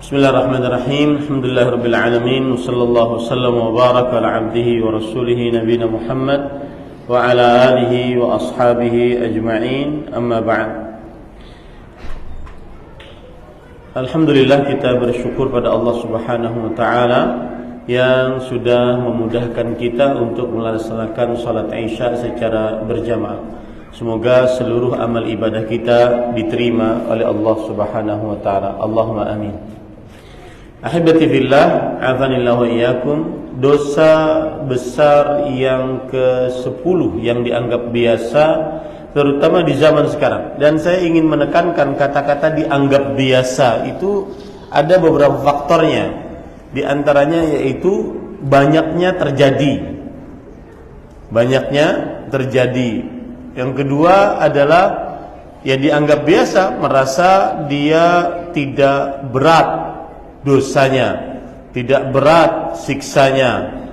Bismillahirrahmanirrahim. Alhamdulillahirabbil alamin. Wassallallahu wasallam wa baraka ala abdihi wa rasulih nabiyina Muhammad wa ala alihi wa ashabihi ajma'in. Amma ba'd. Alhamdulillah, kita bersyukur pada Allah Subhanahu wa taala yang sudah memudahkan kita untuk melaksanakan salat Isya secara berjamaah. Semoga seluruh amal ibadah kita diterima oleh Allah Subhanahu wa taala. Allahumma amin. Ahibati fillah, azanillahu wa iyyakum. Dosa besar yang ke-10 yang dianggap biasa, terutama di zaman sekarang. Dan saya ingin menekankan kata-kata dianggap biasa itu ada beberapa faktornya. Di antaranya yaitu banyaknya terjadi. Yang kedua adalah ya dianggap biasa, merasa dia tidak berat dosanya, tidak berat siksanya.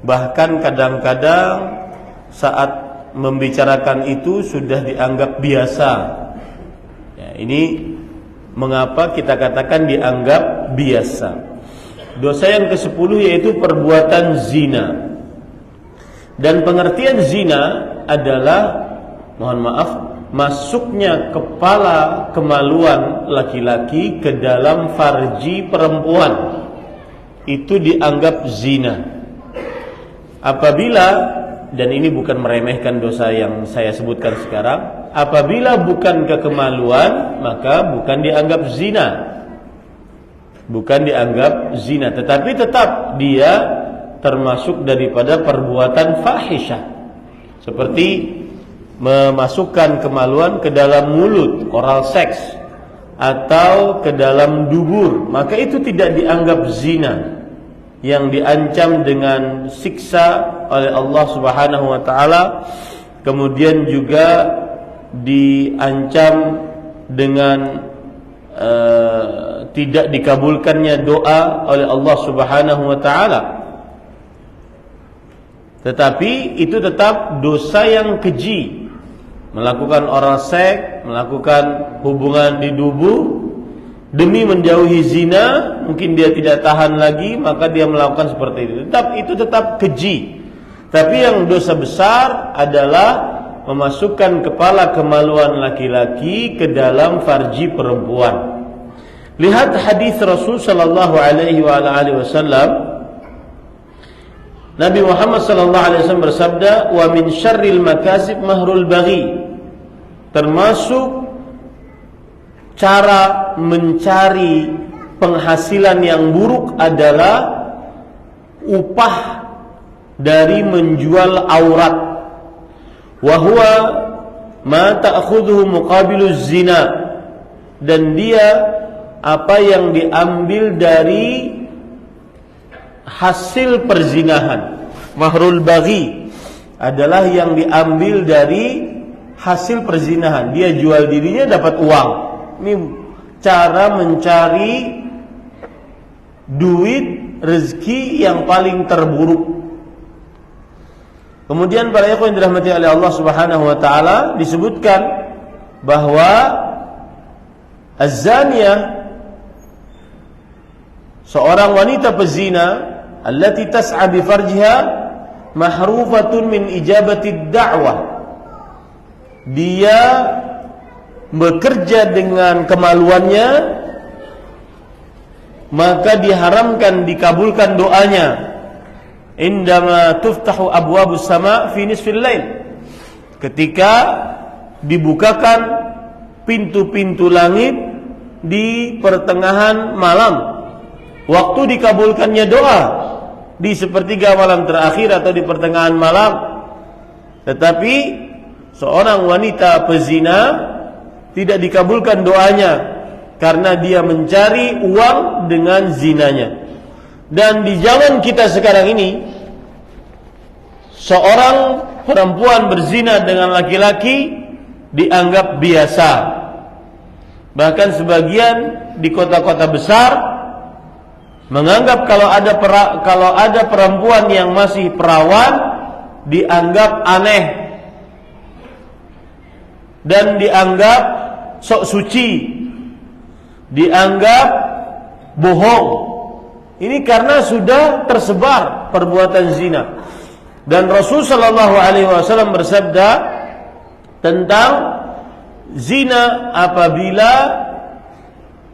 Bahkan kadang-kadang saat membicarakan itu sudah dianggap biasa. Ya, ini mengapa kita katakan dianggap biasa. Dosa yang ke-10 yaitu perbuatan zina. Dan pengertian zina adalah, mohon maaf, masuknya kepala kemaluan laki-laki ke dalam farji perempuan. Itu dianggap zina. Apabila, dan ini bukan meremehkan dosa yang saya sebutkan sekarang, apabila bukan kekemaluan, maka bukan dianggap zina. Bukan dianggap zina, tetapi tetap dia termasuk daripada perbuatan fahisyah. Seperti memasukkan kemaluan ke dalam mulut, oral seks, atau ke dalam dubur, maka itu tidak dianggap zina yang diancam dengan siksa oleh Allah Subhanahu wa taala. Kemudian juga diancam dengan tidak dikabulkannya doa oleh Allah Subhanahu wa taala. Tetapi itu tetap dosa yang keji. Melakukan oral seks, melakukan hubungan di dubur demi menjauhi zina, mungkin dia tidak tahan lagi, maka dia melakukan seperti itu. Itu tetap keji. Tapi yang dosa besar adalah memasukkan kepala kemaluan laki-laki ke dalam farji perempuan. Lihat hadis Rasul sallallahu alaihi wasallam. Nabi Muhammad sallallahu alaihi wasallam bersabda, "Wa min syarril makasib mahrul baghi." Termasuk cara mencari penghasilan yang buruk adalah upah dari menjual aurat. Wa huwa ma ta'khudhuhu muqabilu zina. Dan dia apa yang diambil dari hasil perzinahan. Mahrul baghi adalah yang diambil dari hasil perzinahan. Dia jual dirinya dapat uang. Ini cara mencari duit, rezeki yang paling terburuk. Kemudian para ikhwan yang dirahmati oleh Allah Subhanahu wa taala, disebutkan bahwa az-zaniyah, seorang wanita pezina, allati tas'a bi farjiha mahrufatun min ijabati da'wah. Dia bekerja dengan kemaluannya, maka diharamkan dikabulkan doanya. Indama tuftahu abwabus sama' fi nisfil lail. Ketika dibukakan pintu-pintu langit di pertengahan malam, waktu dikabulkannya doa di sepertiga malam terakhir atau di pertengahan malam. Tetapi seorang wanita pezina tidak dikabulkan doanya karena dia mencari uang dengan zinanya. Dan di zaman kita sekarang ini, seorang perempuan berzina dengan laki-laki dianggap biasa. Bahkan sebagian di kota-kota besar menganggap kalau ada perempuan yang masih perawan dianggap aneh dan dianggap sok suci, dianggap bohong. Ini karena sudah tersebar perbuatan zina. Dan Rasul sallallahu alaihi wasallam bersabda tentang zina apabila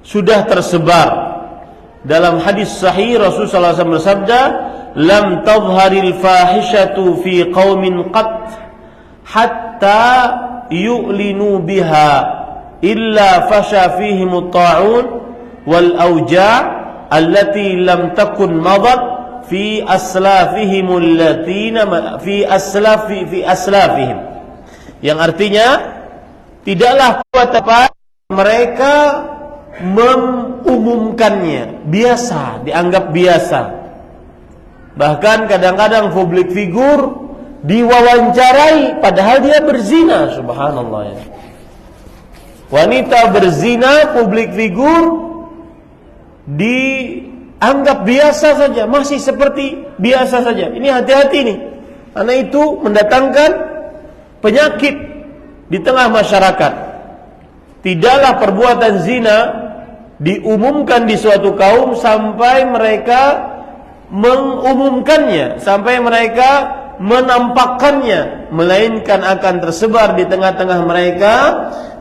sudah tersebar. Dalam hadis sahih Rasul sallallahu alaihi wasallam bersabda, "Lam tadhharil fahishatu fi qaumin qat hatta yu'linu biha illa fasha fihim at-ta'un wal awja' allati lam takun madat fi aslafihim allatina fi aslafihim." Yang artinya tidaklah tepat mereka mengumumkannya, biasa, dianggap biasa. Bahkan kadang-kadang publik figur diwawancarai padahal dia berzina, subhanallah ya. Wanita berzina, publik figur dianggap biasa saja, masih seperti biasa saja. Ini hati-hati nih, karena itu mendatangkan penyakit di tengah masyarakat. Tidaklah perbuatan zina diumumkan di suatu kaum sampai mereka mengumumkannya, sampai mereka menampakkannya, melainkan akan tersebar di tengah-tengah mereka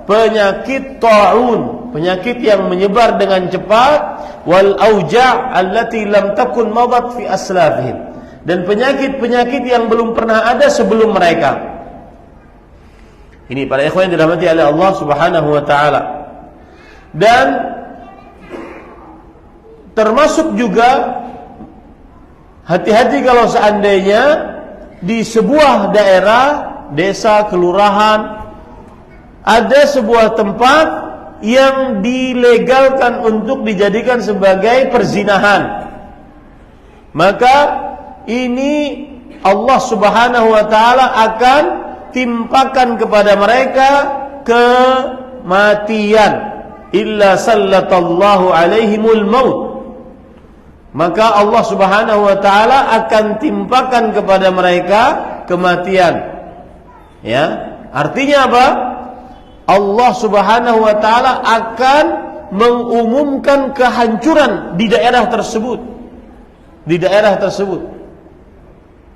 penyakit ta'un, penyakit yang menyebar dengan cepat, wal auja' allati lam takun madat fi aslafihim, dan penyakit-penyakit yang belum pernah ada sebelum mereka. Ini para ikhwan yang dirahmati oleh Allah Subhanahu wa taala. Dan termasuk juga hati-hati kalau seandainya di sebuah daerah, desa, kelurahan ada sebuah tempat yang dilegalkan untuk dijadikan sebagai perzinahan. Maka ini Allah Subhanahu wa taala akan timpakan kepada mereka kematian, illa sallatallahu alaihimul maut. Maka Allah Subhanahu wa taala akan timpakan kepada mereka kematian. Ya, artinya apa? Allah Subhanahu wa taala akan mengumumkan kehancuran di daerah tersebut. Di daerah tersebut.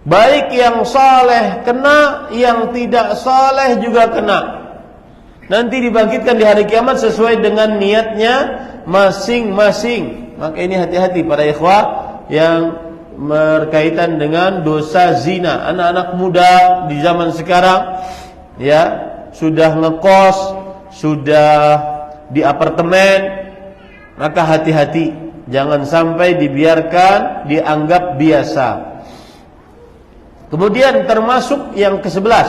Baik yang saleh kena, yang tidak saleh juga kena. Nanti dibangkitkan di hari kiamat sesuai dengan niatnya masing-masing. Maka ini hati-hati para ikhwah yang berkaitan dengan dosa zina. Anak-anak muda di zaman sekarang ya, sudah ngekos, sudah di apartemen, maka hati-hati, jangan sampai dibiarkan dianggap biasa. Kemudian termasuk yang ke-11,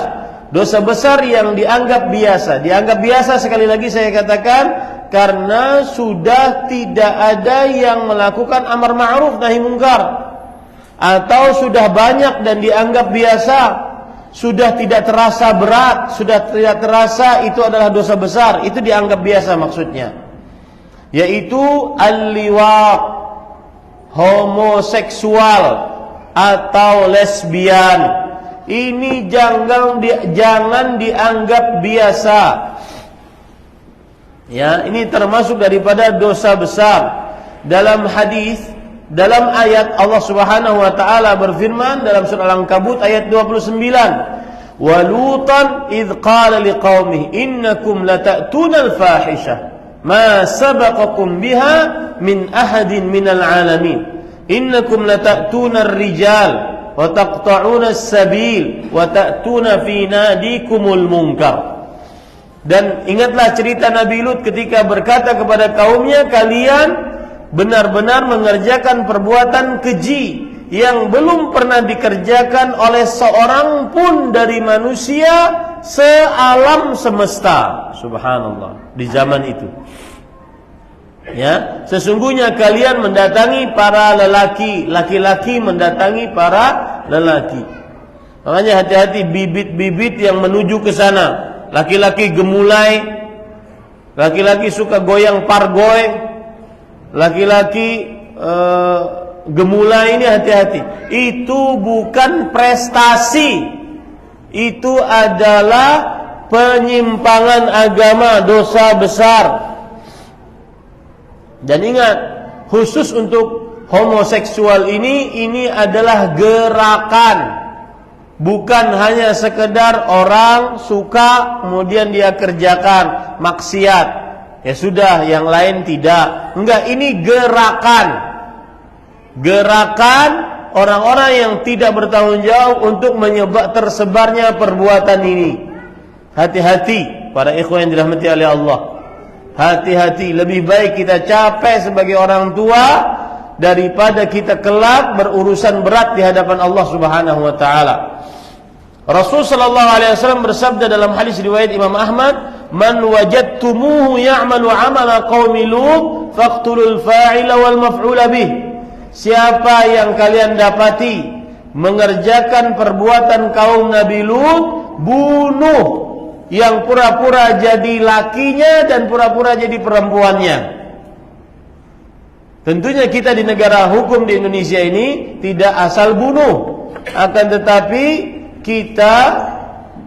dosa besar yang dianggap biasa. Dianggap biasa, sekali lagi saya katakan, karena sudah tidak ada yang melakukan amar ma'ruf nahi mungkar, atau sudah banyak dan dianggap biasa, sudah tidak terasa berat, sudah tidak terasa itu adalah dosa besar, itu dianggap biasa maksudnya. Yaitu al-liwaq, homoseksual atau lesbian. Ini jangan dianggap biasa. Ya, ini termasuk daripada dosa besar. Dalam hadis, dalam ayat Allah Subhanahu wa taala berfirman dalam surah Al-Ankabut ayat 29, "Wa lutan idz qala liqaumihi innakum lata'tunal fahishah ma sabaqakum biha min ahadin minal alamin. Innakum lata'tunar rijal wa taqta'unas sabil wa ta'tuna fi nadikumul munkar." Dan ingatlah cerita Nabi Lut ketika berkata kepada kaumnya, kalian benar-benar mengerjakan perbuatan keji yang belum pernah dikerjakan oleh seorang pun dari manusia sealam semesta. Subhanallah, di zaman itu. Ya, sesungguhnya kalian mendatangi para lelaki, laki-laki mendatangi para lelaki. Makanya hati-hati bibit-bibit yang menuju ke sana. Laki-laki gemulai, laki-laki suka goyang pargoy, laki-laki gemulai, ini hati-hati. Itu bukan prestasi, itu adalah penyimpangan agama, dosa besar. Dan ingat, khusus untuk homoseksual ini adalah gerakan, bukan hanya sekedar orang suka kemudian dia kerjakan maksiat, ya sudah yang lain tidak. Enggak, ini gerakan orang-orang yang tidak bertanggung jawab untuk tersebarnya perbuatan ini. Hati-hati para ikhwan yang dirahmati oleh Allah. Hati-hati, lebih baik kita capek sebagai orang tua daripada kita kelak berurusan berat di hadapan Allah Subhanahu wa taala. Rasul sallallahu alaihi wasallam bersabda dalam hadis riwayat Imam Ahmad, "Man wajadtumuhu ya'malu 'amala qaumi Lut faqtulul fa'ila wal maf'ula bih." Siapa yang kalian dapati mengerjakan perbuatan kaum Nabi Lut, bunuh yang pura-pura jadi lakinya dan pura-pura jadi perempuannya. Tentunya kita di negara hukum di Indonesia ini tidak asal bunuh, akan tetapi kita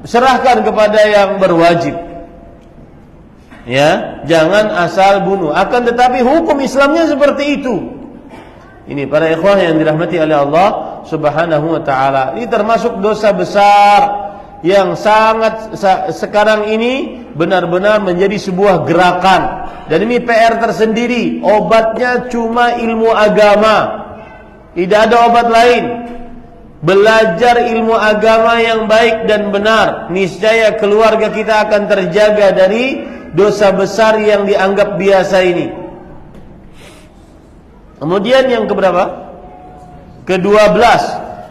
serahkan kepada yang berwajib. Ya, jangan asal bunuh. Akan tetapi hukum Islamnya seperti itu. Ini para ikhwah yang dirahmati oleh Allah Subhanahu wa taala. Ini termasuk dosa besar yang sangat sekarang ini benar-benar menjadi sebuah gerakan. Dan ini PR tersendiri. Obatnya cuma ilmu agama. Tidak ada obat lain. Belajar ilmu agama yang baik dan benar, niscaya keluarga kita akan terjaga dari dosa besar yang dianggap biasa ini. Kemudian yang keberapa? Ke-12,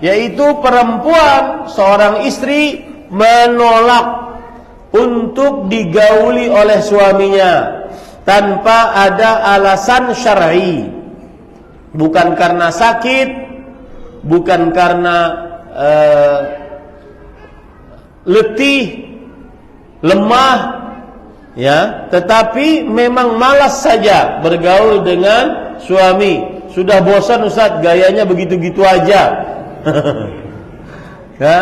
yaitu perempuan, seorang istri menolak untuk digauli oleh suaminya tanpa ada alasan syar'i. Bukan karena sakit, bukan karena letih, lemah, ya, tetapi memang malas saja bergaul dengan suami. Sudah bosan Ustaz, gayanya begitu-gitu aja. Ya,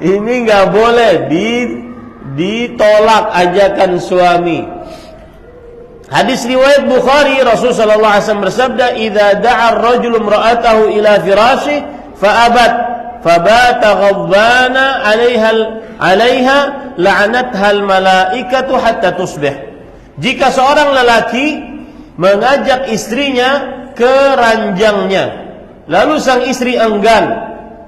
ini nggak boleh ditolak ajakan suami. Hadis riwayat Bukhari, Rasul sallallahu alaihi wasallam bersabda, "Idza da'a ar-rajulu imra'atahu ila firashihi fa'abat fabata ghadbana 'alaiha la'anatha al-malaikatu hatta tusbih." Jika seorang lelaki mengajak istrinya ke ranjangnya, lalu sang istri enggan,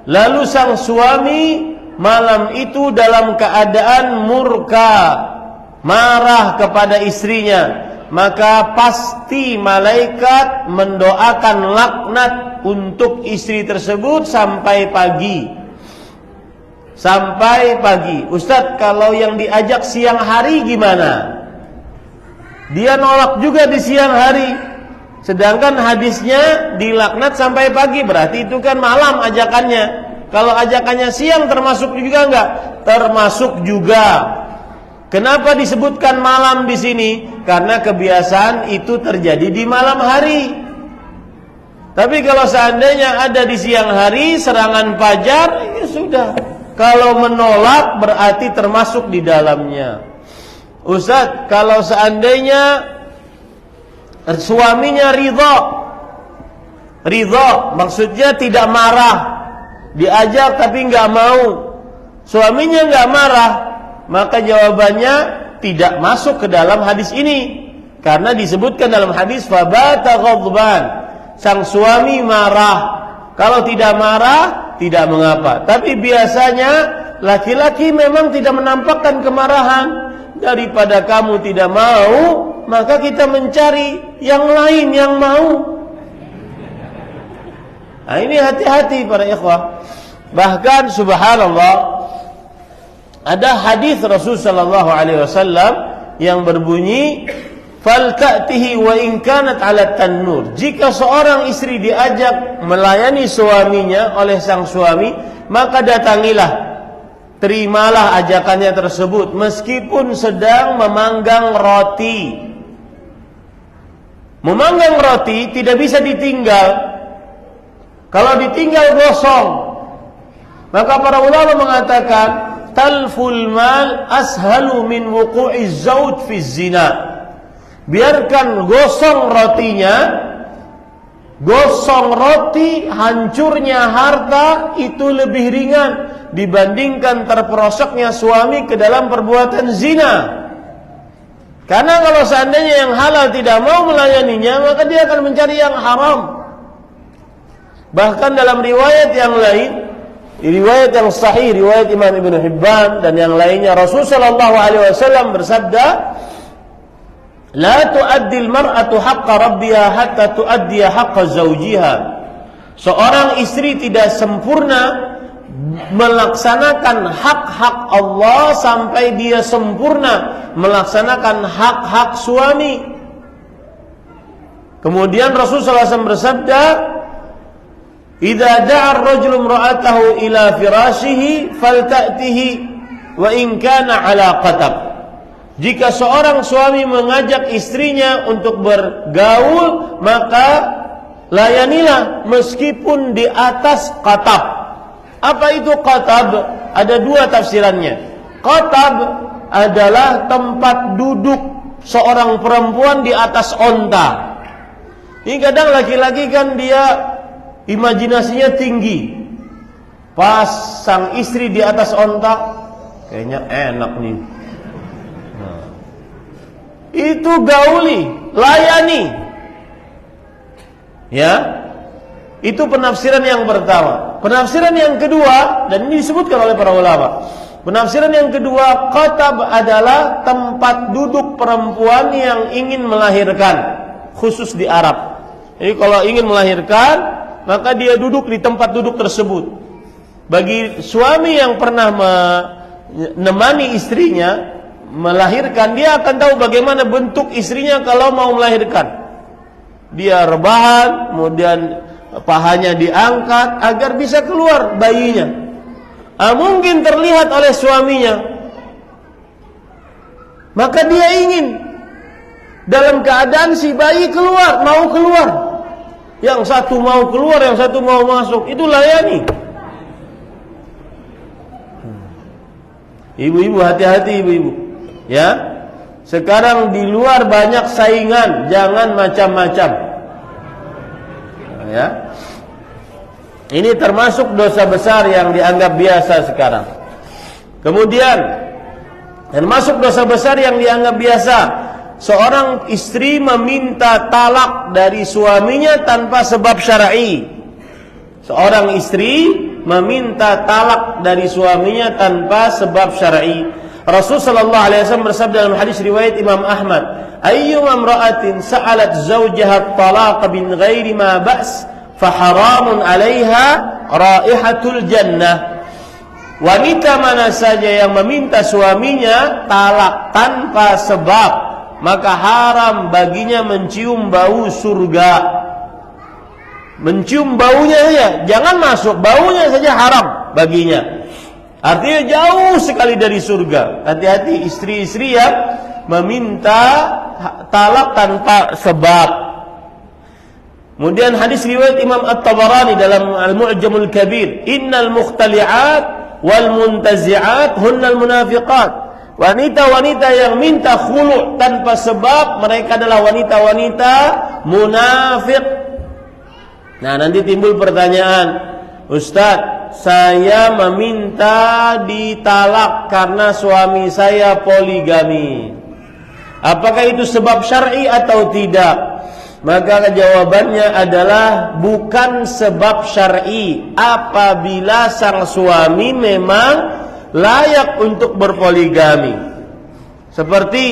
lalu sang suami malam itu dalam keadaan murka, marah kepada istrinya, maka pasti malaikat mendoakan laknat untuk istri tersebut sampai pagi. Sampai pagi. Ustadz, kalau yang diajak siang hari gimana? Dia nolak juga di siang hari, sedangkan hadisnya dilaknat sampai pagi, berarti itu kan malam ajakannya. Kalau ajakannya siang termasuk juga enggak? Termasuk juga. Kenapa disebutkan malam di sini? Karena kebiasaan itu terjadi di malam hari. Tapi kalau seandainya ada di siang hari, serangan fajar, ya sudah. Kalau menolak berarti termasuk di dalamnya. Ustaz, kalau seandainya suaminya ridho, maksudnya tidak marah, diajak tapi nggak mau, suaminya nggak marah, maka jawabannya tidak masuk ke dalam hadis ini, karena disebutkan dalam hadis fabata ghadban, sang suami marah. Kalau tidak marah tidak mengapa, tapi biasanya laki-laki memang tidak menampakkan kemarahan. Daripada kamu tidak mau, maka kita mencari yang lain yang mau. Nah, ini hati-hati para ikhwah. Bahkan subhanallah, ada hadis Rasul sallallahu alaihi wasallam yang berbunyi, "Falta'tihi wa in kanat 'ala tannur." Jika seorang istri diajak melayani suaminya oleh sang suami, maka datangilah. Terimalah ajakannya tersebut meskipun sedang memanggang roti. Memanggang roti tidak bisa ditinggal. Kalau ditinggal gosong. Maka para ulama mengatakan talful mal ashalu min wuqu'iz zauj fi zina. Biarkan gosong rotinya Gosong roti, hancurnya harta itu lebih ringan dibandingkan terperosoknya suami ke dalam perbuatan zina. Karena kalau seandainya yang halal tidak mau melayaninya, maka dia akan mencari yang haram. Bahkan dalam riwayat yang lain, riwayat yang sahih, riwayat Imam Ibnu Hibban dan yang lainnya, Rasulullah SAW bersabda, "La tu'addil mar'atu haqqa rabbiha hatta tu'addiya haqqa zawjiha." Seorang istri tidak sempurna melaksanakan hak-hak Allah sampai dia sempurna melaksanakan hak-hak suami. Kemudian Rasulullah SAW bersabda, "Idza da'a ar-rajulu imra'atahu ila firashihi falta'tihi wa in kana 'ala qatab." Jika seorang suami mengajak istrinya untuk bergaul, maka layanilah meskipun di atas qatab. Apa itu qatab? Ada dua tafsirannya. Qatab adalah tempat duduk seorang perempuan di atas onta. Ini kadang laki-laki kan dia imajinasinya tinggi. Pas sang istri di atas onta, kayaknya enak nih. Itu gauli, layani. Ya. Itu penafsiran yang pertama. Penafsiran yang kedua, dan ini disebutkan oleh para ulama. Penafsiran yang kedua, qatab adalah tempat duduk perempuan yang ingin melahirkan, khusus di Arab. Jadi kalau ingin melahirkan, maka dia duduk di tempat duduk tersebut. Bagi suami yang pernah menemani istrinya melahirkan, dia akan tahu bagaimana bentuk istrinya kalau mau melahirkan. Dia rebahan, kemudian pahanya diangkat agar bisa keluar bayinya. Mungkin terlihat oleh suaminya, maka dia ingin dalam keadaan si bayi keluar, mau keluar. Yang satu mau keluar, yang satu mau masuk. Itu layani. Ibu-ibu, hati-hati ibu-ibu. Ya, sekarang di luar banyak saingan, jangan macam-macam. Ya, ini termasuk dosa besar yang dianggap biasa sekarang. Kemudian termasuk dosa besar yang dianggap biasa, seorang istri meminta talak dari suaminya tanpa sebab syar'i. Seorang istri meminta talak dari suaminya tanpa sebab syar'i. Rasul sallallahu alaihi wasallam bersabda dalam hadis riwayat Imam Ahmad, "Ayyuma imra'atin sa'alat zawjaha at-talaq bin ghairi ma ba's fa haramun 'alaiha raihatul jannah." Wanita mana saja yang meminta suaminya talak tanpa sebab, maka haram baginya mencium bau surga. Mencium baunya saja, jangan masuk, baunya saja haram baginya. Artinya jauh sekali dari surga. Hati-hati istri-istri yang meminta talak tanpa sebab. Kemudian hadis riwayat Imam At-Tabarani dalam Al-Mu'jamul Kabir, "Innal mukhtali'at wal muntazi'at hunnal munafiqat." Wanita-wanita yang minta khulu' tanpa sebab, mereka adalah wanita-wanita munafik. Nah, nanti timbul pertanyaan, "Ustaz, saya meminta ditalak karena suami saya poligami. Apakah itu sebab syar'i atau tidak?" Maka jawabannya adalah bukan sebab syar'i apabila sang suami memang layak untuk berpoligami. Seperti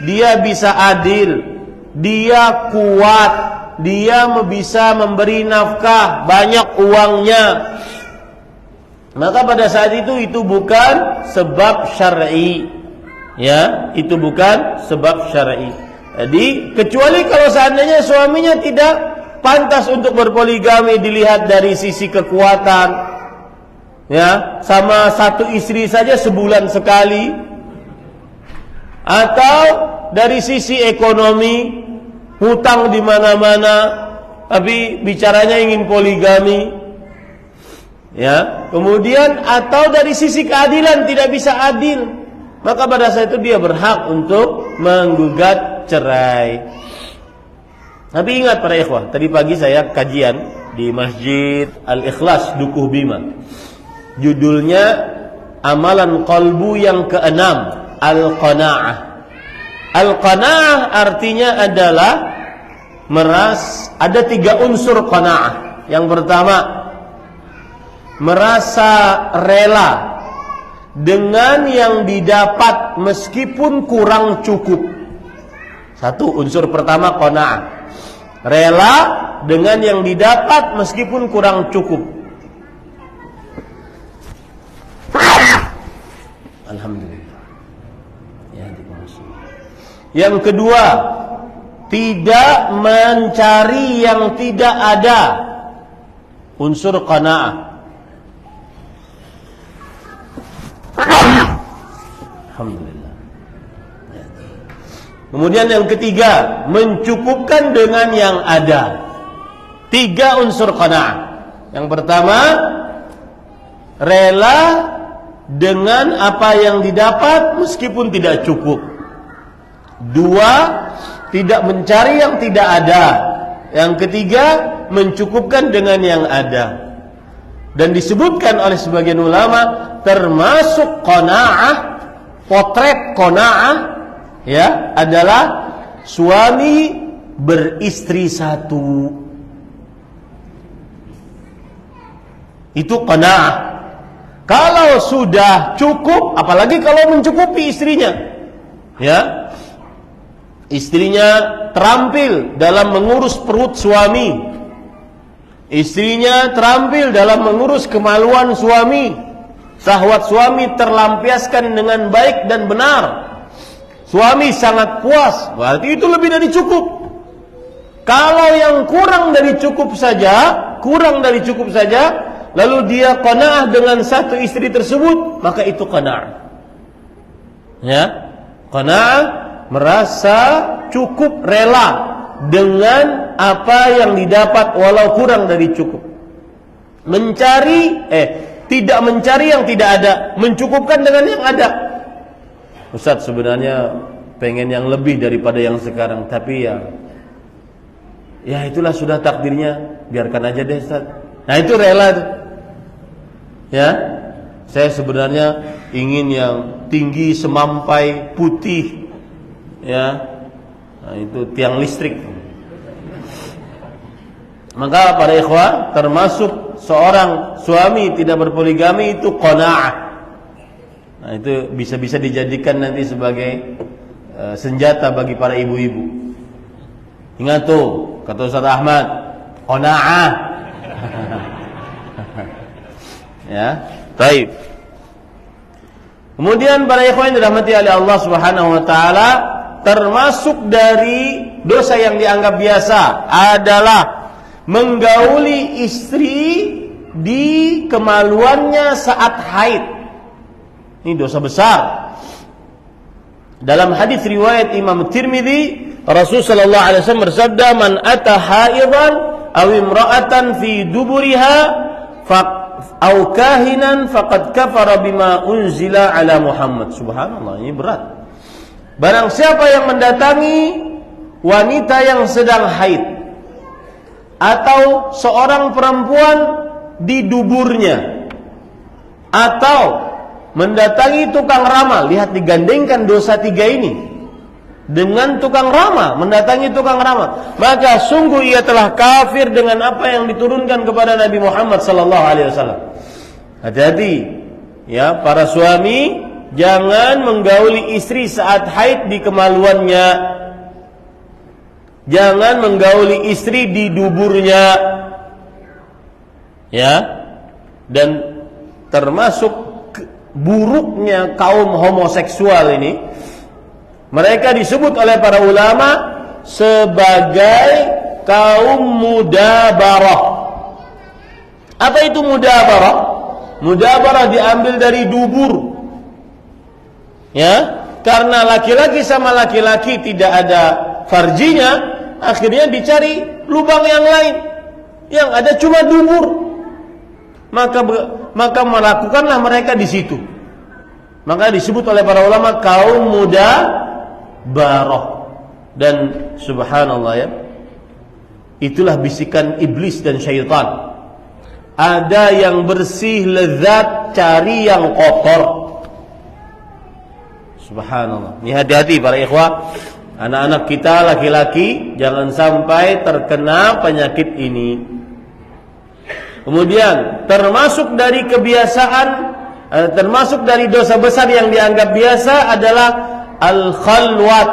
dia bisa adil, dia kuat, dia bisa memberi nafkah, banyak uangnya. Maka pada saat itu bukan sebab syar'i. Ya, itu bukan sebab syar'i. Jadi kecuali kalau seandainya suaminya tidak pantas untuk berpoligami dilihat dari sisi kekuatan. Ya, sama satu istri saja sebulan sekali. Atau dari sisi ekonomi, hutang di mana-mana, tapi bicaranya ingin poligami. Ya, kemudian atau dari sisi keadilan tidak bisa adil, maka pada saat itu dia berhak untuk menggugat cerai. Tapi ingat para ikhwah, tadi pagi saya kajian di Masjid Al-Ikhlas Dukuh Bima. Judulnya amalan qalbu yang keenam, Al-Qana'ah. Al-Qana'ah artinya adalah ada 3 unsur qana'ah. Yang pertama, merasa rela dengan yang didapat meskipun kurang cukup. Satu unsur pertama qana'ah. Rela dengan yang didapat meskipun kurang cukup. Alhamdulillah. Yang kedua, tidak mencari yang tidak ada. Unsur qana'ah. Alhamdulillah. Kemudian yang ketiga, mencukupkan dengan yang ada. 3 unsur qana'ah. Yang pertama, rela dengan apa yang didapat meskipun tidak cukup. 2, tidak mencari yang tidak ada. Yang ketiga, mencukupkan dengan yang ada. Dan disebutkan oleh sebagian ulama termasuk qana'ah, potret qana'ah ya adalah suami beristri 1. Itu qana'ah. Kalau sudah cukup, apalagi kalau mencukupi istrinya, ya, istrinya terampil dalam mengurus perut suami, istrinya terampil dalam mengurus kemaluan suami, syahwat suami terlampiaskan dengan baik dan benar, suami sangat puas, berarti itu lebih dari cukup. Kalau yang kurang dari cukup saja, lalu dia qanaah dengan 1 istri tersebut, maka itu qanaah. Ya, qanaah merasa cukup, rela dengan apa yang didapat walau kurang dari cukup. Tidak mencari yang tidak ada, mencukupkan dengan yang ada. Ustaz, sebenarnya pengen yang lebih daripada yang sekarang, tapi ya itulah sudah takdirnya, biarkan aja deh Ustaz. Nah, itu rela tuh. Ya, saya sebenarnya ingin yang tinggi semampai putih, ya, nah, itu tiang listrik. Maka para ikhwah, termasuk seorang suami tidak berpoligami itu qanaah. Nah, itu bisa dijadikan nanti sebagai senjata bagi para ibu-ibu. Ingat tuh, kata Ustaz Ahmad, qanaah. Ya, baik. Kemudian para ikhwan yang dirahmati oleh Allah Subhanahu wa taala, termasuk dari dosa yang dianggap biasa adalah menggauli istri di kemaluannya saat haid. Ini dosa besar. Dalam hadis riwayat Imam Tirmidzi, Rasul sallallahu alaihi wasallam bersabda, "Man ata haidan aw imra'atan fi duburiha au kahinan faqad kafara bima unzila ala Muhammad." Subhanallah, ini berat. Barang siapa yang mendatangi wanita yang sedang haid atau seorang perempuan di duburnya, atau mendatangi tukang ramal, lihat digandengkan dosa 3 ini dengan tukang ramal, mendatangi tukang ramal, maka sungguh ia telah kafir dengan apa yang diturunkan kepada Nabi Muhammad sallallahu alaihi wasallam. Hati-hati ya para suami, jangan menggauli istri saat haid di kemaluannya. Jangan menggauli istri di duburnya. Ya. Dan termasuk buruknya kaum homoseksual ini, mereka disebut oleh para ulama sebagai kaum mudabarah. Apa itu mudabarah? Mudabarah diambil dari dubur. Ya, karena laki-laki sama laki-laki tidak ada farjinya, akhirnya dicari lubang yang lain. Yang ada cuma dubur. Maka melakukanlah mereka di situ. Maka disebut oleh para ulama kaum mudabarah. Dan subhanallah ya, Itulah bisikan iblis dan syaitan. Ada yang bersih lezat, cari yang kotor. Subhanallah. Ini hati-hati para ikhwah. Anak-anak kita laki-laki jangan sampai terkena penyakit ini. Kemudian termasuk dari kebiasaan, termasuk dari dosa besar yang dianggap biasa adalah al-khalwat,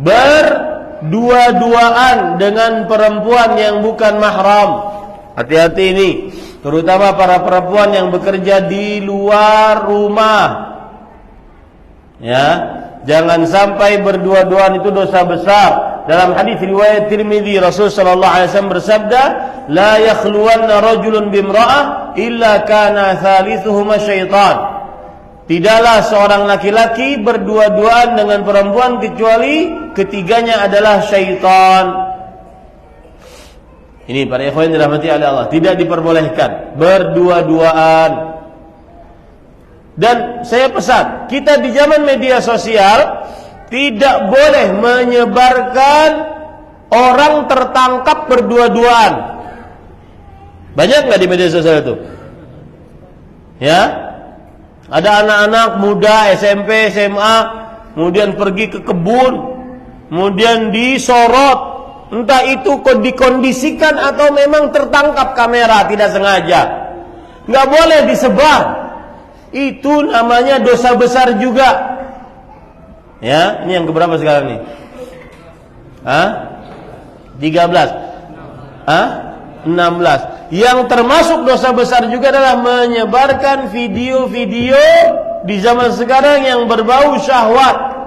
berdua-duaan dengan perempuan yang bukan mahram. Hati-hati ini, terutama para perempuan yang bekerja di luar rumah. Ya, jangan sampai berdua-duaan, itu dosa besar. Dalam hadis riwayat Tirmidzi, Rasul sallallahu alaihi wasallam bersabda, "La yakhluwanna rajulun bimra'ah illa kana thalithuhuma syaitan." Tidaklah seorang laki-laki berdua-duaan dengan perempuan kecuali ketiganya adalah syaitan. Ini para ikhwan yang dirahmati oleh Allah, tidak diperbolehkan berdua-duaan. Dan saya pesan, kita di zaman media sosial tidak boleh menyebarkan orang tertangkap berdua-duaan. Banyak nggak di media sosial itu? Ya, ada anak-anak muda SMP, SMA, kemudian pergi ke kebun, kemudian disorot. Entah itu dikondisikan atau memang tertangkap kamera tidak sengaja. Nggak boleh disebar. Itu namanya dosa besar juga. Ya, ini yang keberapa sekarang nih? 13. 16. Yang termasuk dosa besar juga adalah menyebarkan video-video di zaman sekarang yang berbau syahwat.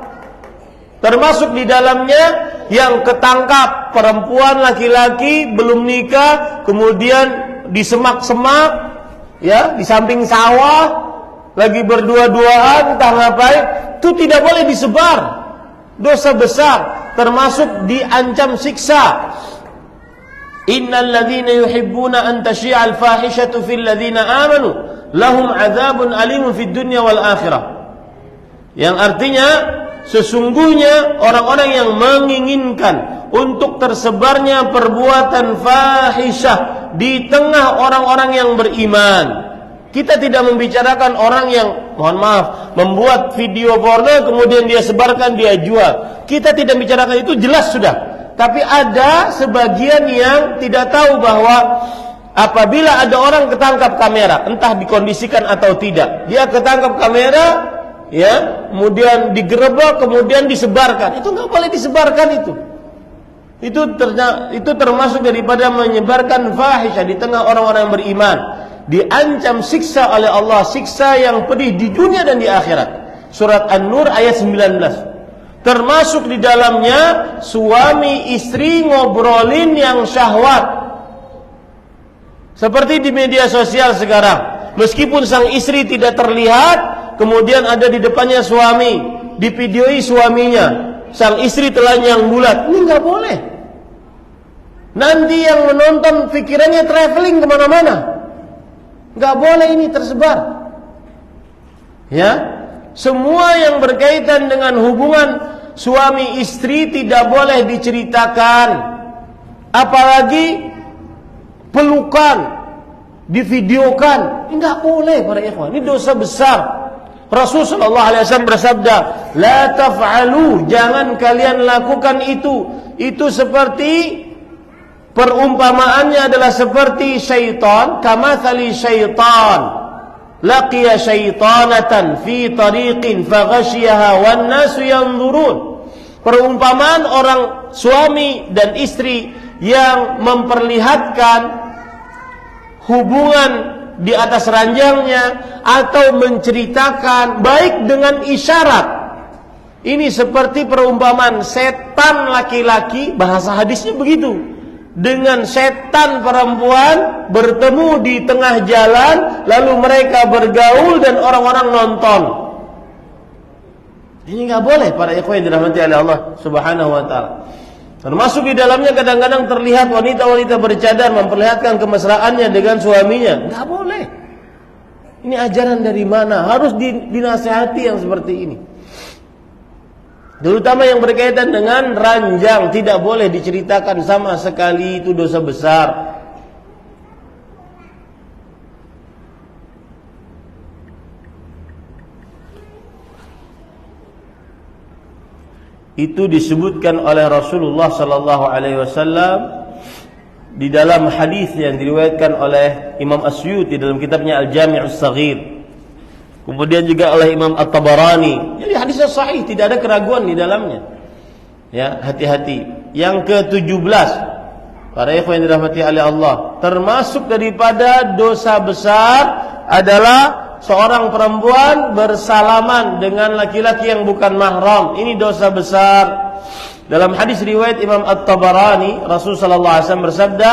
Termasuk di dalamnya yang ketangkap perempuan laki-laki belum nikah, kemudian di semak-semak, ya, di samping sawah, lagi berdua-duaan, entah ngapain, itu tidak boleh disebar. Dosa besar, termasuk diancam siksa. Innal ladzina yuhibbuna an tashi'al fahishatu fil ladzina amanu lahum 'adzabun alimun fid dunya wal akhirah. Yang artinya sesungguhnya orang-orang yang menginginkan untuk tersebarnya perbuatan fahisyah di tengah orang-orang yang beriman. Kita tidak membicarakan orang yang, mohon maaf, membuat video porno kemudian dia sebarkan, dia jual. Kita tidak bicarakan itu, jelas sudah. Tapi ada sebagian yang tidak tahu bahwa apabila ada orang ketangkap kamera, entah dikondisikan atau tidak, dia ketangkap kamera, ya, kemudian digerebek, kemudian disebarkan. Itu nggak boleh disebarkan itu. Itu termasuk daripada menyebarkan fahisyah di tengah orang-orang yang beriman. Diancam siksa oleh Allah, siksa yang pedih di dunia dan di akhirat. Surat An-Nur ayat 19. Termasuk di dalamnya suami istri ngobrolin yang syahwat. Seperti di media sosial sekarang. Meskipun sang istri tidak terlihat, kemudian ada di depannya suami, divideoi suaminya, sang istri telanjang bulat. Ini nggak boleh. Nanti yang menonton pikirannya traveling kemana-mana. Nggak boleh ini tersebar. Ya, semua yang berkaitan dengan hubungan suami istri tidak boleh diceritakan, apalagi pelukan, divideokan. Ini nggak boleh para ikhwan. Ini dosa besar. Rasul sallallahu alaihi wasallam bersabda, "La taf'alu, jangan kalian lakukan itu." Itu seperti, perumpamaannya adalah seperti syaitan, kamathali syaitan laqiya syaitanatan fi tariqin faghashiyaha wan nasu yanzurun. Perumpamaan orang suami dan istri yang memperlihatkan hubungan di atas ranjangnya atau menceritakan baik dengan isyarat. Ini seperti perumpamaan setan laki-laki, bahasa hadisnya begitu, dengan setan perempuan bertemu di tengah jalan, lalu mereka bergaul dan orang-orang nonton. Ini nggak boleh para ikhwan yang dirahmati oleh Allah Subhanahu wa taala. Termasuk di dalamnya kadang-kadang terlihat wanita-wanita bercadar memperlihatkan kemesraannya dengan suaminya. Nggak boleh. Ini ajaran dari mana? Harus dinasihati yang seperti ini. Terutama yang berkaitan dengan ranjang, tidak boleh diceritakan sama sekali, itu dosa besar. Itu disebutkan oleh Rasulullah sallallahu alaihi wasallam di dalam hadis yang diriwayatkan oleh Imam Asyuti dalam kitabnya Al-Jami' As-Saghir. Kemudian juga oleh Imam At-Tabarani. Jadi hadisnya sahih, tidak ada keraguan di dalamnya. Ya, hati-hati. Yang ke-17, para ikhwan yang dirahmati oleh Allah, termasuk daripada dosa besar adalah seorang perempuan bersalaman dengan laki-laki yang bukan mahram. Ini dosa besar. Dalam hadis riwayat Imam At-Tabarani, Rasul sallallahu alaihi wasallam bersabda,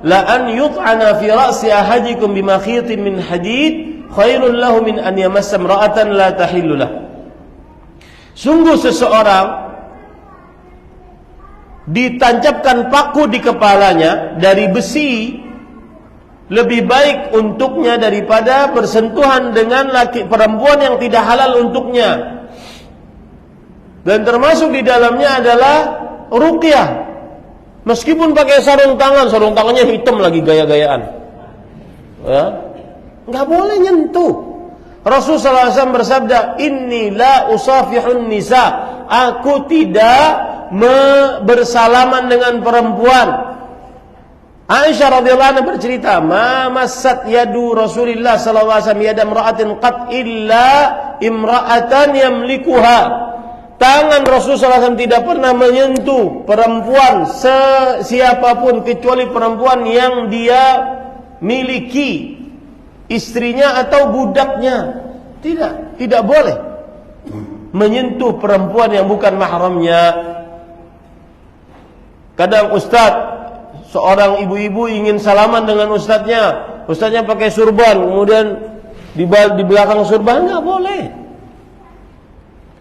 "La an yut'ana fi ra'si ahadikum bimakhitin min hadid khairul lahu min an yamassa imra'atan la tahillu lah." Sungguh seseorang ditancapkan paku di kepalanya dari besi lebih baik untuknya daripada bersentuhan dengan perempuan yang tidak halal untuknya. Dan termasuk di dalamnya adalah ruqyah. Meskipun pakai sarung tangannya hitam lagi gaya-gayaan. Ya, enggak boleh nyentuh. Rasulullah SAW bersabda, "Inni la usafihun nisa." Aku tidak bersalaman dengan perempuan. Aisyah radhiyallahu anha bercerita, "Ma massat yadu Rasulillah sallallahu alaihi wasallam yada imra'atin qat illa imra'atan yamlikuha." Tangan Rasulullah SAW tidak pernah menyentuh perempuan siapapun kecuali perempuan yang dia miliki, istrinya atau budaknya. Tidak boleh menyentuh perempuan yang bukan mahramnya. Kadang seorang ibu-ibu ingin salaman dengan ustadznya pakai surban, kemudian di belakang surban, nggak boleh.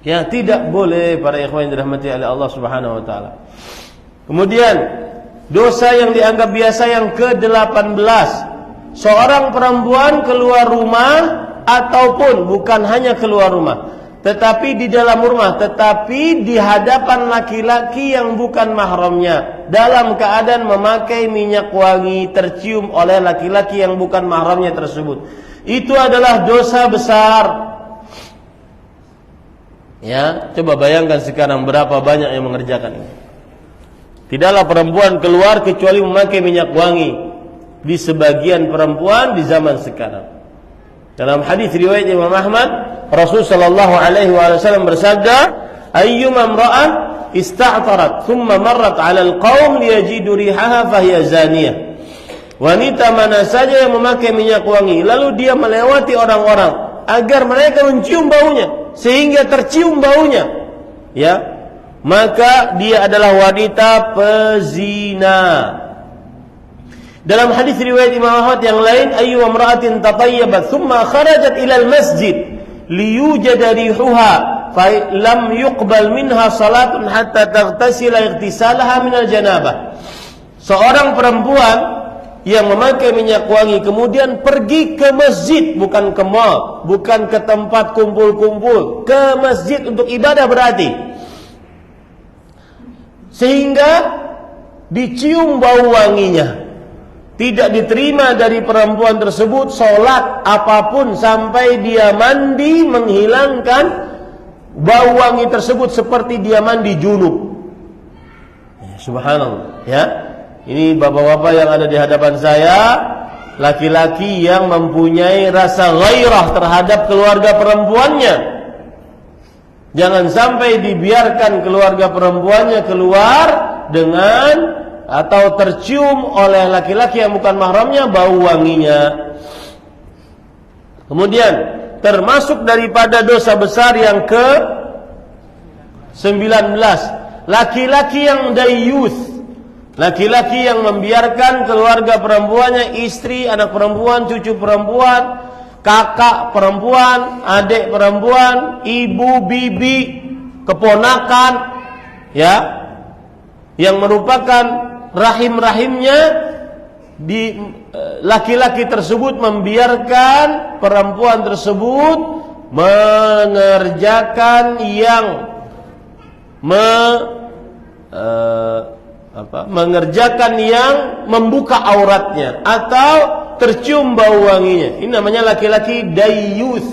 Ya, tidak boleh para ikhwan yang dirahmati oleh Allah Subhanahu wa taala. Kemudian dosa yang dianggap biasa yang ke-18, seorang perempuan keluar rumah ataupun bukan hanya keluar rumah, tetapi di dalam rumah, tetapi di hadapan laki-laki yang bukan mahramnya, dalam keadaan memakai minyak wangi tercium oleh laki-laki yang bukan mahramnya tersebut. Itu adalah dosa besar. Ya, coba bayangkan sekarang berapa banyak yang mengerjakan ini. Tidaklah perempuan keluar kecuali memakai minyak wangi. Di sebagian perempuan di zaman sekarang. Dalam hadis riwayat Imam Ahmad, Rasul sallallahu alaihi wasallam bersabda, "Ayyuma imra'ah ista'tarat thumma marrat 'ala al-qaum liyajidu rihaha fahiya zaniyah." Wanita mana saja yang memakai minyak wangi lalu dia melewati orang-orang agar mereka mencium baunya sehingga tercium baunya, ya, maka dia adalah wanita pezina. Dalam hadis riwayat Imam Ahmad yang lain, "Ayyu imra'atin tatayyabat thumma kharajat ila al-masjid liyujada rihuha fa lam yuqbal minha salatun hatta taghtasila ightisalaha min al-janabah." Seorang perempuan yang memakai minyak wangi kemudian pergi ke masjid, bukan ke mall, bukan ke tempat kumpul-kumpul, ke masjid untuk ibadah berarti, sehingga dicium bau wanginya. Tidak diterima dari perempuan tersebut sholat apapun sampai dia mandi menghilangkan bau wangi tersebut seperti dia mandi junub. Subhanallah, ya. Ini bapak-bapak yang ada di hadapan saya, laki-laki yang mempunyai rasa ghairah terhadap keluarga perempuannya. Jangan sampai dibiarkan keluarga perempuannya keluar dengan atau tercium oleh laki-laki yang bukan mahramnya bau wanginya. Kemudian termasuk daripada dosa besar yang ke-19, laki-laki yang dayyuth, laki-laki yang membiarkan keluarga perempuannya, istri, anak perempuan, cucu perempuan, kakak perempuan, adik perempuan, ibu, bibi, keponakan, ya, yang merupakan rahim-rahimnya, di laki-laki tersebut membiarkan perempuan tersebut mengerjakan yang mengerjakan yang membuka auratnya atau tercium bau wanginya. Ini namanya laki-laki dayyus.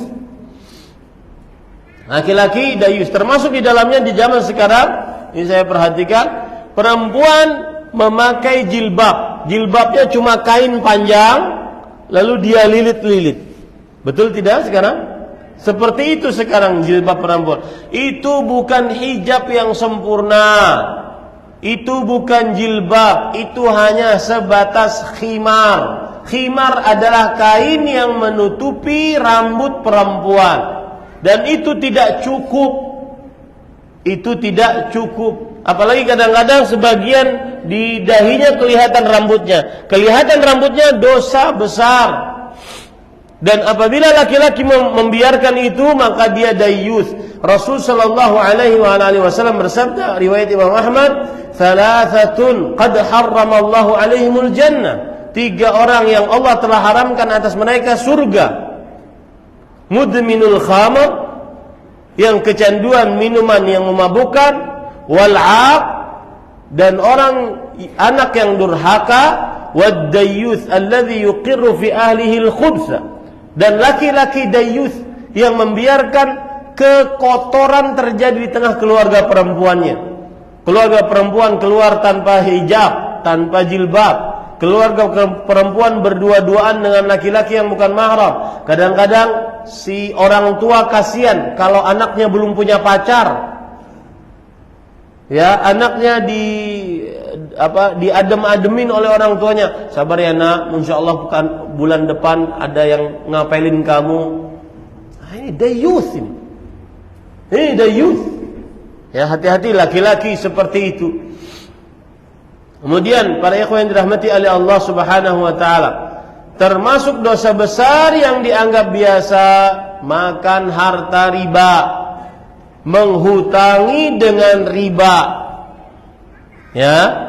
Laki-laki dayyus, termasuk di dalamnya di zaman sekarang ini saya perhatikan perempuan memakai jilbab. Jilbabnya cuma kain panjang lalu dia lilit-lilit. Betul tidak sekarang? Seperti itu sekarang jilbab perempuan. Itu bukan hijab yang sempurna. Itu bukan jilbab, itu hanya sebatas khimar. Khimar adalah kain yang menutupi rambut perempuan. Dan itu tidak cukup. Itu tidak cukup. Apalagi kadang-kadang sebagian di dahinya kelihatan rambutnya. Kelihatan rambutnya dosa besar. Dan apabila laki-laki membiarkan itu, maka dia dayyus. Rasul sallallahu alaihi wasallam bersabda, riwayat Imam Ahmad, "Thalathatun qad harramallahu alaihimul jannah." 3 orang yang Allah telah haramkan atas mereka surga. Mudminul khamr, yang kecanduan minuman yang memabukkan, wal'aq, dan orang anak yang durhaka, wad dayyuth alladhi yuqirru fi ahlihi al-khubsa, dan laki-laki dayyuth yang membiarkan kekotoran terjadi di tengah keluarga perempuannya. Keluarga perempuan keluar tanpa hijab, tanpa jilbab. Keluarga perempuan berdua-duaan dengan laki-laki yang bukan mahram. Kadang-kadang si orang tua kasihan kalau anaknya belum punya pacar. Ya, anaknya diadem-ademin oleh orang tuanya. Sabar ya nak, insyaallah bulan depan ada yang ngapelin kamu. Ini dayyuth ini. Ini dayyuth. Ya, hati-hati laki-laki seperti itu. Kemudian para ikhwan yang dirahmati oleh Allah Subhanahu wa taala, termasuk dosa besar yang dianggap biasa makan harta riba, menghutangi dengan riba. Ya.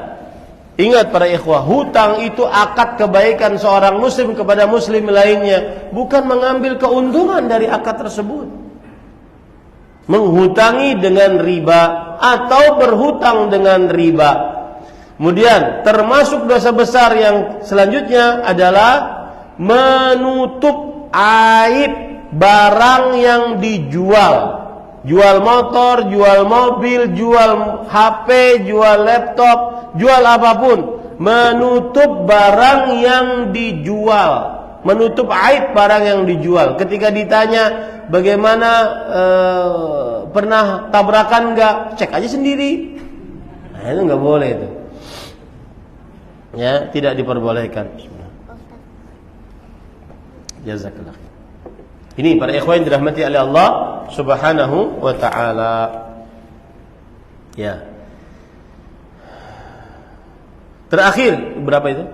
Ingat para ikhwah, hutang itu akad kebaikan seorang muslim kepada muslim lainnya, bukan mengambil keuntungan dari akad tersebut. Menghutangi dengan riba atau berhutang dengan riba. Kemudian termasuk dosa besar yang selanjutnya adalah menutup aib barang yang dijual. Jual motor, jual mobil, jual HP, jual laptop, jual apapun. Menutup barang yang dijual, menutup aib barang yang dijual. Ketika ditanya bagaimana, pernah tabrakan enggak? Cek aja sendiri. Nah, itu enggak boleh itu. Ya, tidak diperbolehkan. Jazakallah. Ini para ikhwan yang dirahmati oleh Allah Subhanahu wa taala. Ya. Terakhir berapa itu?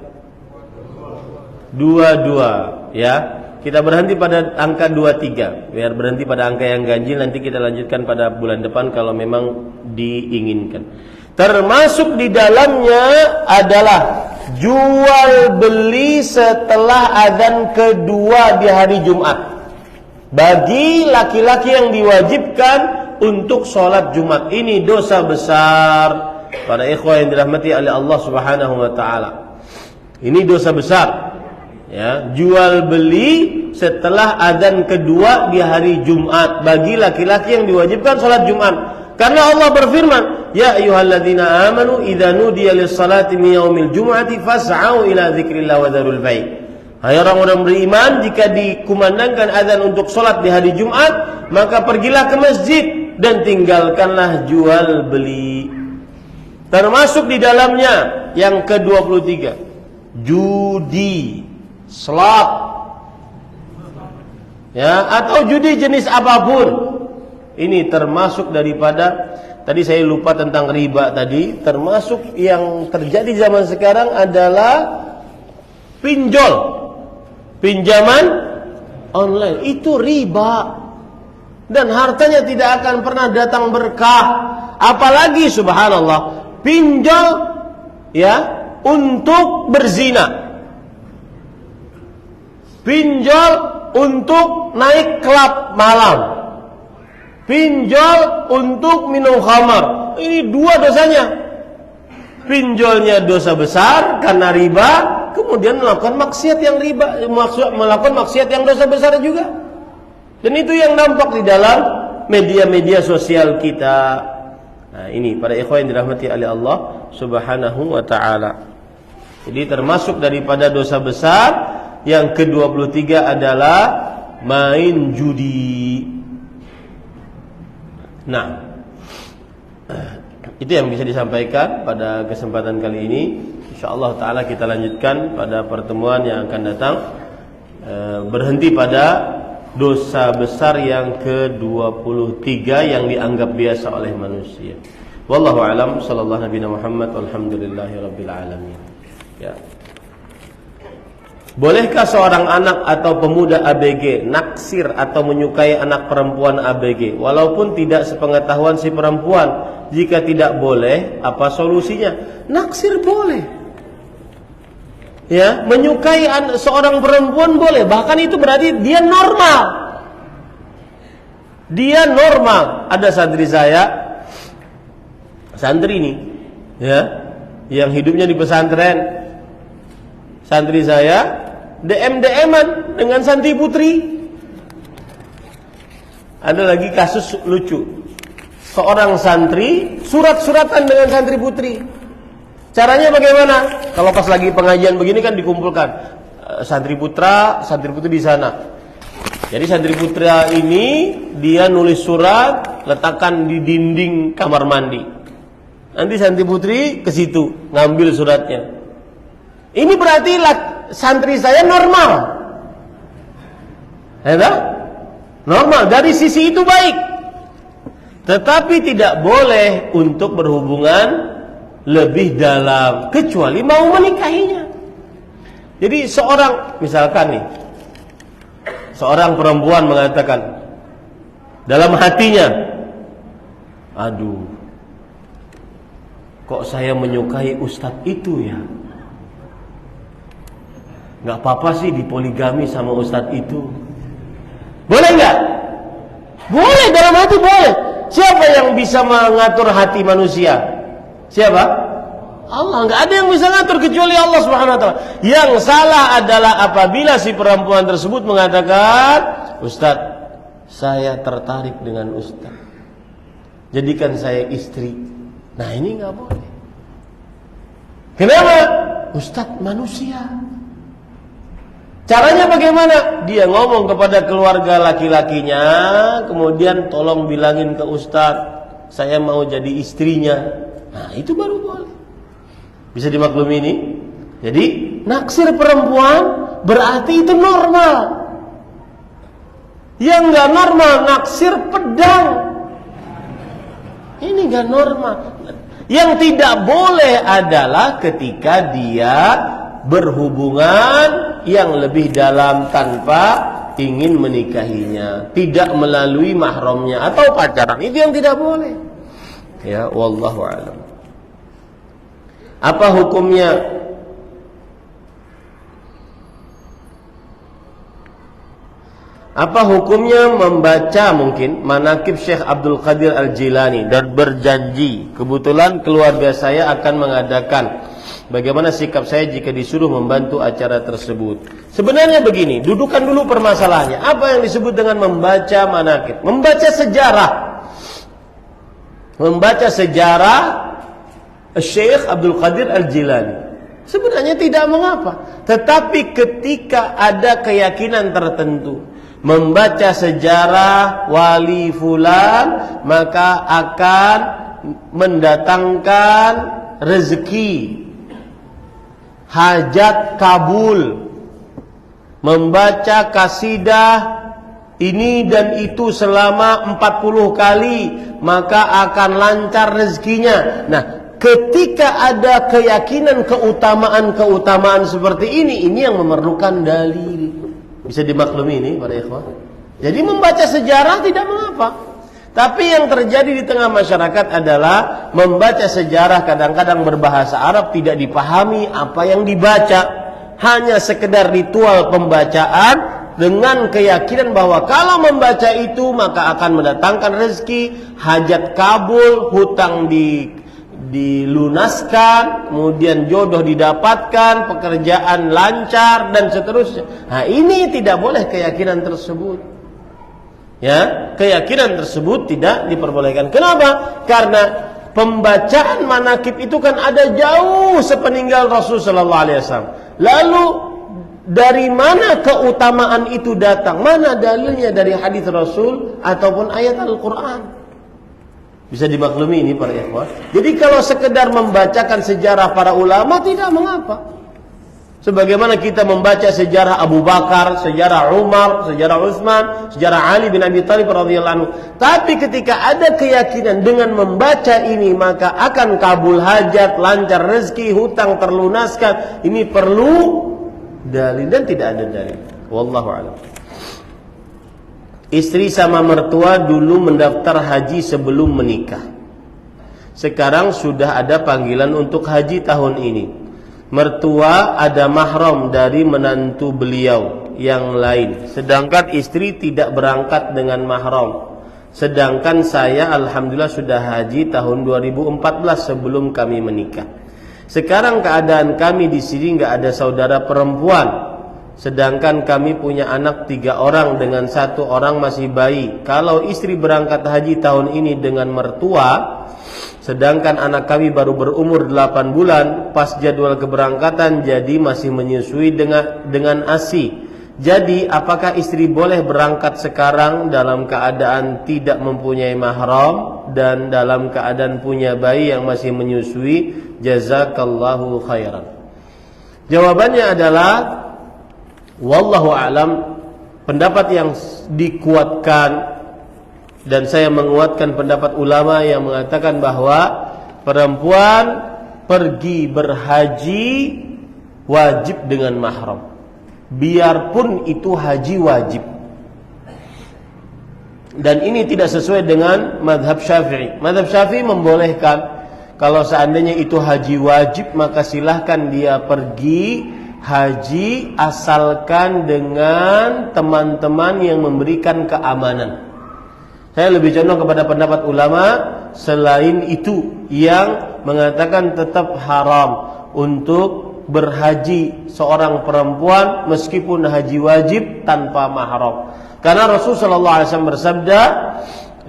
22, ya. Kita berhenti pada angka 23. Biar berhenti pada angka yang ganjil, nanti kita lanjutkan pada bulan depan kalau memang diinginkan. Termasuk di dalamnya adalah jual beli setelah adzan kedua di hari Jumat. Bagi laki-laki yang diwajibkan untuk sholat Jumat, ini dosa besar. Para ikhwah yang dirahmati oleh Allah Subhanahu wa taala, ini dosa besar. Ya, jual beli setelah adzan kedua di hari Jumat bagi laki-laki yang diwajibkan sholat Jumat. Karena Allah berfirman, ya ayyuhalladzina amanu idza nudiya lis-salati min yaumil jum'ati fas'au ila dzikrillah wa dzarul bai'. Hai orang-orang beriman, jika dikumandangkan azan untuk salat di hari Jumat, maka pergilah ke masjid dan tinggalkanlah jual beli. Termasuk di dalamnya yang ke-23, judi, slot. Ya, atau judi jenis apapun. Ini termasuk daripada, tadi saya lupa tentang riba tadi, termasuk yang terjadi zaman sekarang adalah pinjol, pinjaman online. Itu riba. Dan hartanya tidak akan pernah datang berkah. Apalagi subhanallah, pinjol ya untuk berzina. Pinjol untuk naik klub malam. Pinjol untuk minum khamar. ini dua dosanya. Pinjolnya dosa besar karena riba, kemudian melakukan maksiat yang riba, melakukan maksiat yang dosa besar juga. Dan itu yang nampak di dalam media-media sosial kita. Nah, ini para ikhwan yang dirahmati oleh Allah Subhanahu wa taala. Jadi termasuk daripada dosa besar yang ke-23 adalah main judi. Nah, itu yang bisa disampaikan pada kesempatan kali ini. InsyaAllah ta'ala kita lanjutkan pada pertemuan yang akan datang. Berhenti pada dosa besar yang ke-23 yang dianggap biasa oleh manusia. Wallahu a'lam. Sallallahu Nabi Muhammad. Walhamdulillahi Rabbil Alamin. Ya. Bolehkah seorang anak atau pemuda ABG naksir atau menyukai anak perempuan ABG walaupun tidak sepengetahuan si perempuan? Jika tidak boleh, apa solusinya? Naksir boleh. Ya, menyukai seorang perempuan boleh, bahkan itu berarti dia normal. Dia normal. Ada santri saya, santri ini, ya, yang hidupnya di pesantren. Santri saya DM-an dengan santri putri. Ada lagi kasus lucu. Seorang santri surat-suratan dengan santri putri. Caranya bagaimana? Kalau pas lagi pengajian begini kan dikumpulkan santri putra, santri putri di sana. Jadi santri putra ini dia nulis surat, letakkan di dinding kamar mandi. Nanti santri putri ke situ ngambil suratnya. Ini berarti santri saya normal. Ya, normal, dari sisi itu baik. Tetapi tidak boleh untuk berhubungan lebih dalam, kecuali mau menikahinya. Jadi misalkan nih, seorang perempuan mengatakan dalam hatinya, aduh, kok saya menyukai ustadz itu ya? Gak apa-apa sih dipoligami sama ustadz itu. Boleh gak? Boleh, dalam hati boleh. Siapa yang bisa mengatur hati manusia? Siapa? Allah. Gak ada yang bisa ngatur kecuali Allah Subhanahu wa ta'ala. Yang salah adalah apabila si perempuan tersebut mengatakan, Ustadz, saya tertarik dengan Ustadz, jadikan saya istri. Nah, ini gak boleh. Kenapa? Ustadz manusia. Caranya bagaimana? Dia ngomong kepada keluarga laki-lakinya, kemudian tolong bilangin ke Ustadz, saya mau jadi istrinya. Nah, itu baru boleh. Bisa dimaklumi ini? Jadi, naksir perempuan berarti itu normal. Yang gak normal, naksir pedang. Ini gak normal. Yang tidak boleh adalah ketika dia berhubungan yang lebih dalam tanpa ingin menikahinya, tidak melalui mahramnya atau pacaran. Itu yang tidak boleh. Ya, wallahu a'lam. Apa hukumnya membaca mungkin manaqib Syekh Abdul Qadir Al-Jilani dan berjanji, kebetulan keluarga saya akan mengadakan. Bagaimana sikap saya jika disuruh membantu acara tersebut? Sebenarnya begini, dudukan dulu permasalahannya. Apa yang disebut dengan membaca manaqib? Membaca sejarah. Membaca sejarah Syekh Abdul Qadir Al-Jilani. Sebenarnya tidak mengapa. Tetapi ketika ada keyakinan tertentu, membaca sejarah wali fulan, maka akan mendatangkan rezeki, hajat kabul. Membaca kasidah ini dan itu selama 40 kali, maka akan lancar rezekinya. Nah, ketika ada keyakinan keutamaan seperti ini yang memerlukan dalil. Bisa dimaklumi ini para ikhwah. Jadi membaca sejarah tidak mengapa. Tapi yang terjadi di tengah masyarakat adalah membaca sejarah kadang-kadang berbahasa Arab tidak dipahami apa yang dibaca. Hanya sekedar ritual pembacaan dengan keyakinan bahwa kalau membaca itu maka akan mendatangkan rezeki, hajat kabul, hutang dilunaskan, kemudian jodoh didapatkan, pekerjaan lancar dan seterusnya. Nah, ini tidak boleh keyakinan tersebut. Ya, keyakinan tersebut tidak diperbolehkan. Kenapa? Karena pembacaan manakib itu kan ada jauh sepeninggal Rasul sallallahu alaihi wasallam. Lalu dari mana keutamaan itu datang? Mana dalilnya dari hadis Rasul ataupun ayat Al-Qur'an? Bisa dimaklumi ini para ikhwah. Jadi kalau sekedar membacakan sejarah para ulama tidak mengapa. Sebagaimana kita membaca sejarah Abu Bakar, sejarah Umar, sejarah Utsman, sejarah Ali bin Abi Thalib radhiyallahu anhu. Tapi ketika ada keyakinan dengan membaca ini maka akan kabul hajat, lancar rezeki, hutang terlunaskan, ini perlu dalil dan tidak ada dalil. Wallahu a'lam. Istri sama mertua dulu mendaftar haji sebelum menikah. Sekarang sudah ada panggilan untuk haji tahun ini. Mertua ada mahram dari menantu beliau yang lain, sedangkan istri tidak berangkat dengan mahram. Sedangkan saya alhamdulillah sudah haji tahun 2014 sebelum kami menikah. Sekarang keadaan kami di sini nggak ada saudara perempuan, sedangkan kami punya anak 3 orang dengan 1 orang masih bayi. Kalau istri berangkat haji tahun ini dengan mertua, sedangkan anak kami baru berumur 8 bulan, pas jadwal keberangkatan jadi masih menyusui dengan ASI. Jadi apakah istri boleh berangkat sekarang dalam keadaan tidak mempunyai mahram dan dalam keadaan punya bayi yang masih menyusui? Jazakallahu khairan. Jawabannya adalah wallahu a'lam, pendapat yang dikuatkan dan saya menguatkan pendapat ulama yang mengatakan bahwa perempuan pergi berhaji wajib dengan mahram, biarpun itu haji wajib. Dan ini tidak sesuai dengan mazhab Syafi'i. Mazhab Syafi'i membolehkan kalau seandainya itu haji wajib maka silahkan dia pergi haji asalkan dengan teman-teman yang memberikan keamanan. Saya lebih condong kepada pendapat ulama selain itu yang mengatakan tetap haram untuk berhaji seorang perempuan meskipun haji wajib tanpa mahram. Karena Rasul sallallahu alaihi wasallam bersabda,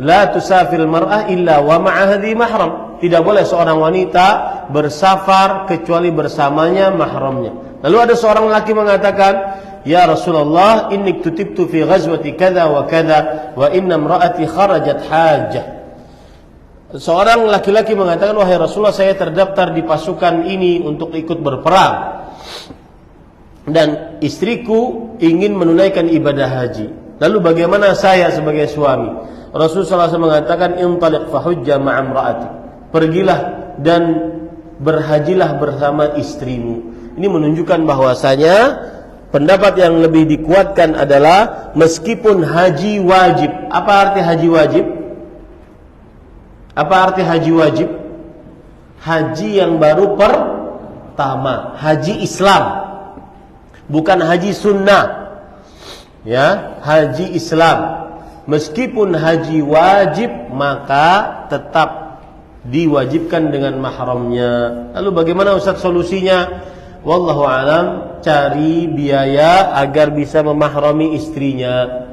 "La tusafil mar'ah illa wa ma'aha dhi mahram." Tidak boleh seorang wanita bersafar kecuali bersamanya mahramnya. Lalu ada seorang laki mengatakan, "Ya Rasulullah, inni kutibtu fi ghazwati kadza wa kadza wa inna imra'ati kharajat hajjah." Seorang laki-laki mengatakan, "Wahai Rasulullah, saya terdaftar di pasukan ini untuk ikut berperang dan istriku ingin menunaikan ibadah haji. Lalu bagaimana saya sebagai suami?" Rasulullah SAW mengatakan, "Intaliq fahujja ma'a imra'ati." Pergilah dan berhajilah bersama istrimu. Ini menunjukkan bahwasanya pendapat yang lebih dikuatkan adalah meskipun haji wajib. Apa arti haji wajib? Apa arti haji wajib? Haji yang baru pertama, haji Islam, bukan haji sunnah. Ya, haji Islam. Meskipun haji wajib maka tetap diwajibkan dengan mahramnya. Lalu bagaimana Ustaz solusinya? Wallahu alam, cari biaya agar bisa memahrami istrinya.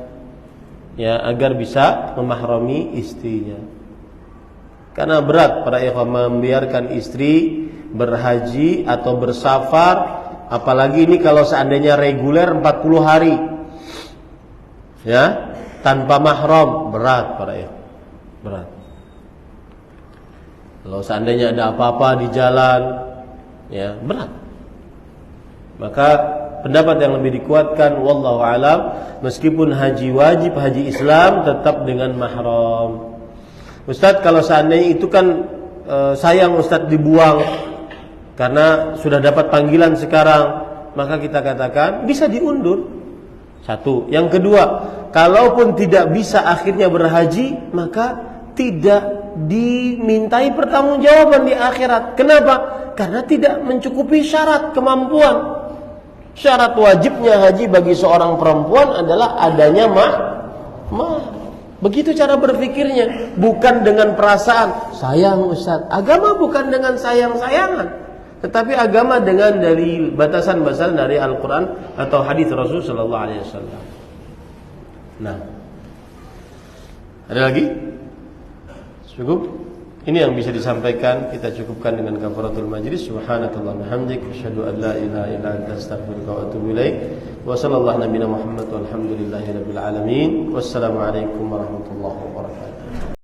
Ya, agar bisa memahrami istrinya. Karena berat para ikhwan membiarkan istri berhaji atau bersafar, apalagi ini kalau seandainya reguler 40 hari. Ya, tanpa mahram, berat para ikhwan. Berat. Kalau seandainya ada apa-apa di jalan, ya, berat. Maka pendapat yang lebih dikuatkan wallahu alam, meskipun haji wajib, haji Islam tetap dengan mahram. Ustadz, kalau seandainya itu kan sayang Ustadz dibuang karena sudah dapat panggilan sekarang, maka kita katakan bisa diundur. Satu. Yang kedua, kalaupun tidak bisa akhirnya berhaji, maka tidak dimintai pertanggungjawaban di akhirat. Kenapa? Karena tidak mencukupi syarat kemampuan. Syarat wajibnya haji bagi seorang perempuan adalah adanya mahar. Begitu cara berpikirnya, bukan dengan perasaan sayang Ustaz. Agama bukan dengan sayang-sayangan, tetapi agama dengan dari batasan-batasan dari Al-Quran atau hadis Rasul Sallallahu Alaihi Wasallam. Nah, ada lagi? Cukup? Ini yang bisa disampaikan. Kita cukupkan dengan kafaratul majlis. Subhanakallahumma hamdik, asyhadu an la ilaha illa anta, astaghfiruka wa atubu ilaik. Wa sallallahu nabiyana Muhammad walhamdulillahi rabbil alamin. Wassalamu alaikum warahmatullahi wabarakatuh.